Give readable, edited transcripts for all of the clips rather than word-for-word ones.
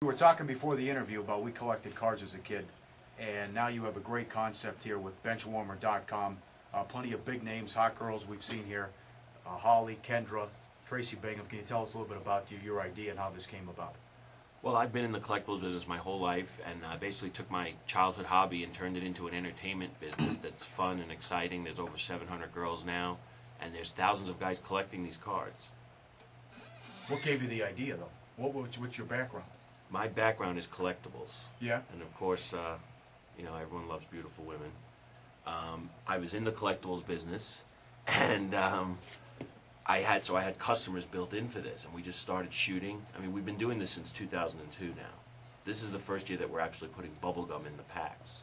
We were talking before the interview about we collected cards as a kid, and now you have a great concept here with benchwarmer.com. Plenty of big names, hot girls we've seen here. Holly, Kendra, Tracy Bingham. Can you tell us a little bit about your idea and how this came about? Well, I've been in the collectibles business my whole life, and I basically took my childhood hobby and turned it into an entertainment business that's fun and exciting. There's over 700 girls now, and there's thousands of guys collecting these cards. What gave you the idea, though? What's your background? My background is collectibles. Yeah. And of course, you know, everyone loves beautiful women. I was in the collectibles business, and I had customers built in for this, and we just started shooting. I mean, we've been doing this since 2002 now. This is the first year that we're actually putting bubble gum in the packs,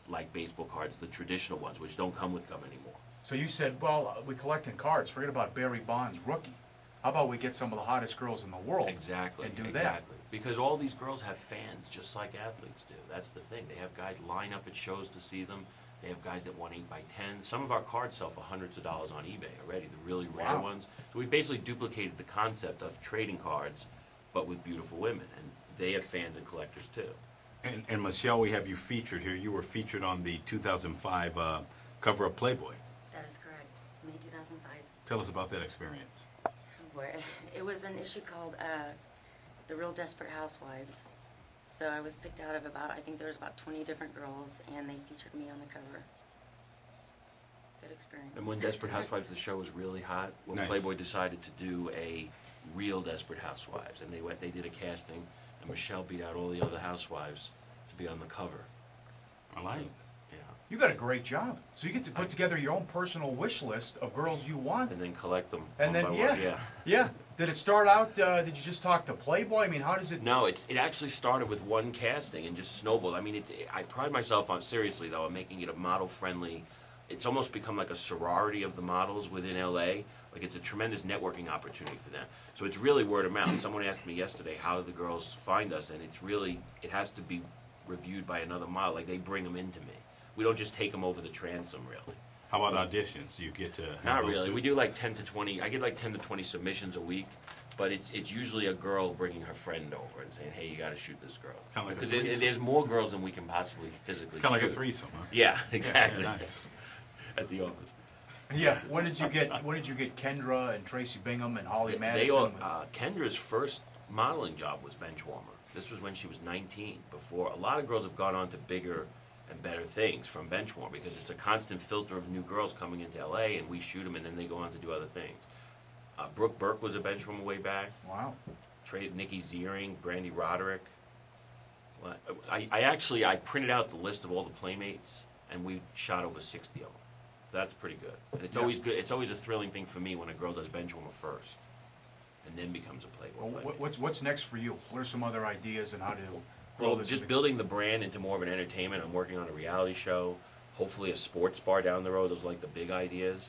like baseball cards, the traditional ones, which don't come with gum anymore. So you said, well, we're collecting cards. Forget about Barry Bonds, rookie. How about we get some of the hottest girls in the world? Exactly. And do exactly. that. Because all these girls have fans, just like athletes do. That's the thing. They have guys line up at shows to see them. They have guys that want 8x10. Some of our cards sell for hundreds of dollars on eBay already, the really rare ones. So we basically duplicated the concept of trading cards, but with beautiful women. And they have fans and collectors too. And Michelle, we have you featured here. You were featured on the 2005 cover of Playboy. That is correct. May 2005. Tell us about that experience. It was an issue called The Real Desperate Housewives. So I was picked out of I think there was about 20 different girls, and they featured me on the cover. Good experience. And when Desperate Housewives, the show was really hot, when Playboy decided to do a real Desperate Housewives, and they did a casting, and Michelle beat out all the other housewives to be on the cover. I like it. Yeah. You got a great job. So you get to put together your own personal wish list of girls you want. And then collect them. And then, one. yeah. Did it start out, did you just talk to Playboy? I mean, how does it... No, it actually started with one casting and just snowballed. I mean, I pride myself on, seriously though, on making it a model-friendly... It's almost become like a sorority of the models within L.A. Like, it's a tremendous networking opportunity for them. So it's really word of mouth. Someone asked me yesterday, how do the girls find us? And it's really, it has to be reviewed by another model. Like, they bring them into me. We don't just take them over the transom, really. How about auditions? Do you get to have Not those really. too? We do like 10 to 20. I get like 10 to 20 submissions a week, but it's usually a girl bringing her friend over and saying, "Hey, you got to shoot this girl." Kinda like a because threesome. there's more girls than we can possibly physically Kind of shoot. like a threesome, huh? Yeah, exactly. Yeah, nice. At the office. Yeah. When did you get Kendra and Tracy Bingham and Holly Madison? They all, Kendra's first modeling job was benchwarmer. This was when she was 19. Before a lot of girls have gone on to bigger and better things from benchwarmer, because it's a constant filter of new girls coming into LA, and we shoot them and then they go on to do other things. Brooke Burke was a benchwarmer way back. Wow. Nikki Ziering, Brandy Roderick. I printed out the list of all the Playmates, and we shot over 60 of them. That's pretty good. And it's always good. It's always a thrilling thing for me when a girl does benchwarmer first, and then becomes a Playboy. Well, what's next for you? What are some other ideas and how to grow Well, this? just building the brand into more of an entertainment. I'm working on a reality show, hopefully a sports bar down the road. Those are like the big ideas.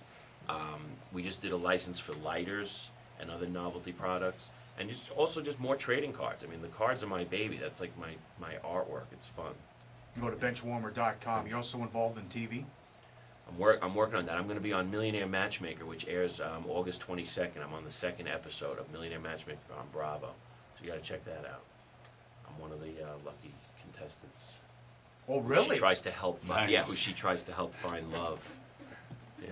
We just did a license for lighters and other novelty products, and just more trading cards. I mean, the cards are my baby. That's like my artwork. It's fun. You go to benchwarmer.com. You're also involved in TV? I'm working on that. I'm going to be on Millionaire Matchmaker, which airs August 22nd. I'm on the second episode of Millionaire Matchmaker on Bravo, so you got to check that out. I'm one of the lucky contestants. Oh, really? She tries to help. Nice. Yeah, who she tries to help find love. Yeah.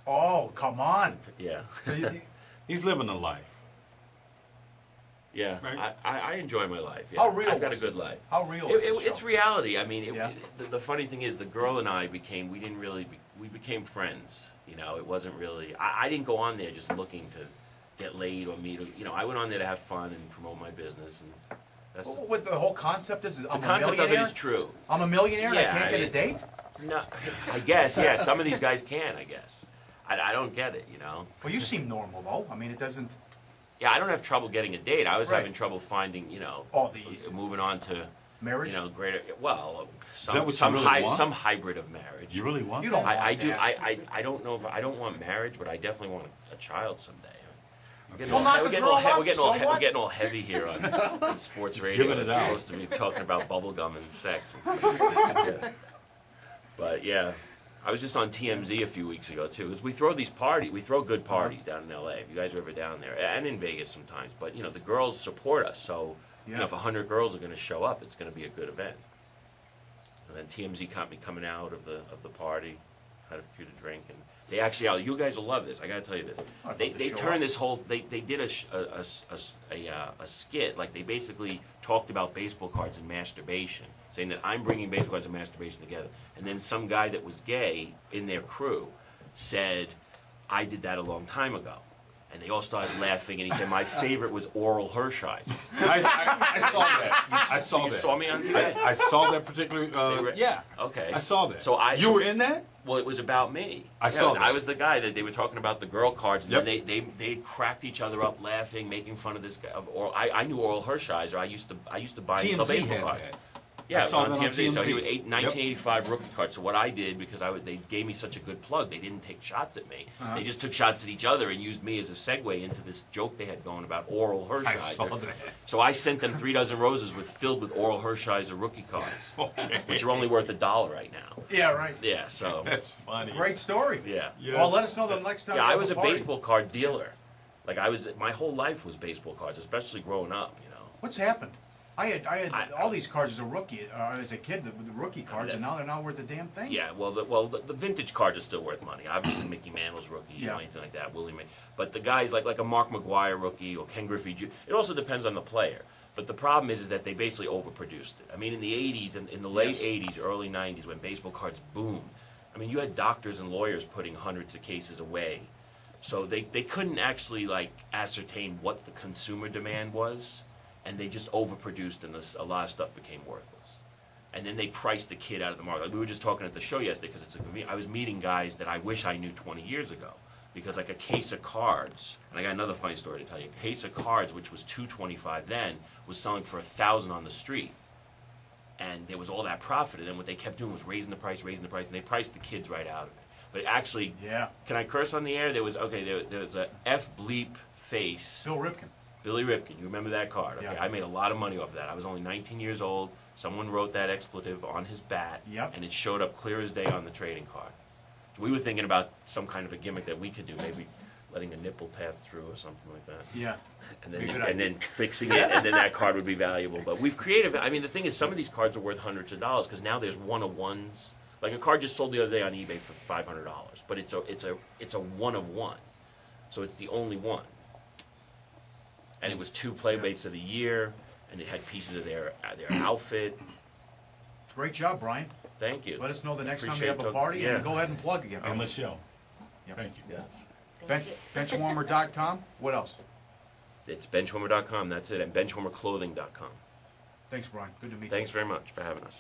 Oh, come on. Yeah. So He's living a life. Yeah. Right. I enjoy my life. Yeah. How real I've got a was good it? life. How real is this It's show? reality. I mean, Yeah. the funny thing is, the girl and I we became friends. You know, it wasn't really. I didn't go on there just looking to get laid or meet. You know, I went on there to have fun and promote my business, and that's. What the whole concept is? The I'm a concept of it millionaire? is true. I'm a millionaire and I Yeah, can't get a date? No, I guess, yeah. Some of these guys can, I guess. I don't get it, you know. Well, you seem normal, though. I mean, it doesn't... Yeah, I don't have trouble getting a date. I was Right. having trouble finding, you know, moving on to, Marriage? you know, greater. Well, that what you really want? some hybrid of marriage. You really want You that? don't want I do. that. I don't know if I don't want marriage, but I definitely want a child someday. Well, knock the girl up, We're so getting what? all heavy here on sports radio. giving it We're out. supposed to be talking about bubblegum and sex. And stuff. Yeah. But yeah, I was just on TMZ a few weeks ago too. Because we throw good parties down in LA. If you guys are ever down there, and in Vegas sometimes. But you know, the girls support us, so You know, if 100 girls are going to show up, it's going to be a good event. And then TMZ caught me coming out of the party, had a few to drink, and they actually, you guys will love this. I got to tell you this. They turned this whole. They did a skit, like they basically talked about baseball cards and masturbation, saying that I'm bringing baseball cards and masturbation together. And then some guy that was gay in their crew said, I did that a long time ago. And they all started laughing, and he said, my favorite was Oral Hershiser. I saw that. I saw You that. saw me on TV? I saw that particular. Yeah. Okay. I saw that. So you were in that? Well, it was about me. I saw that. I was the guy that they were talking about the girl cards, and Yep. then they cracked each other up, laughing, making fun of this guy. I knew Oral Hershiser. I used to buy and sell TMZ baseball had cards. that. Yeah, I it was saw on that on TMZ. So he TMZ. was 1985 rookie cards. So what I did, because they gave me such a good plug, they didn't take shots at me. They just took shots at each other and used me as a segue into this joke they had going about Oral Hershiser. I saw that. So I sent them 3 dozen roses filled with Oral Hershiser rookie cards, Okay. which are only worth $1 right now. Yeah, right. Yeah, so That's funny. Great story. yeah. Yes. Well, let us know the next time. Yeah, you I have was a party. baseball card dealer. Like my whole life was baseball cards, especially growing up. You know. What's happened? I had all these cards as a rookie, as a kid, the rookie cards, and now they're not worth a damn thing. Yeah, the vintage cards are still worth money. Obviously, Mickey Mantle's rookie, Yeah. anything like that, Willie May. But the guys like a Mark McGuire rookie or Ken Griffey Jr. It also depends on the player. But the problem is that they basically overproduced it. I mean, in the 80s, in the late 80s, early 90s, when baseball cards boomed, I mean, you had doctors and lawyers putting hundreds of cases away. So they couldn't actually, ascertain what the consumer demand was, and they just overproduced, and a lot of stuff became worthless. And then they priced the kid out of the market. Like we were just talking at the show yesterday, because it's a convenient. I was meeting guys that I wish I knew 20 years ago. Because like a case of cards, and I got another funny story to tell you. A case of cards, which was $225 then, was selling for $1,000 on the street. And there was all that profit, and then what they kept doing was raising the price, and they priced the kids right out of it. But actually, Yeah. can I curse on the air? There was a F bleep face. Bill Ripken. Billy Ripken, you remember that card? Okay, Yeah. I made a lot of money off of that. I was only 19 years old. Someone wrote that expletive on his bat, Yep. and it showed up clear as day on the trading card. We were thinking about some kind of a gimmick that we could do, maybe letting a nipple pass through or something like that. Yeah. And Be a good then, idea. and then fixing it, and then that card would be valuable. But we've created. I mean, the thing is, some of these cards are worth hundreds of dollars because now there's one-of-ones. Like a card just sold the other day on eBay for $500, but it's a one-of-one, so it's the only one. And it was 2 playmates of the year, and it had pieces of their outfit. Great job, Brian. Thank you. Let us know the next time Appreciate you have a it. party, Yeah. and go ahead and plug again. On the show. Yep. Thank you. Yes. Benchwarmer.com. What else? It's benchwarmer.com. That's it, and benchwarmerclothing.com. Thanks, Brian. Good to meet you. Thanks very much for having us.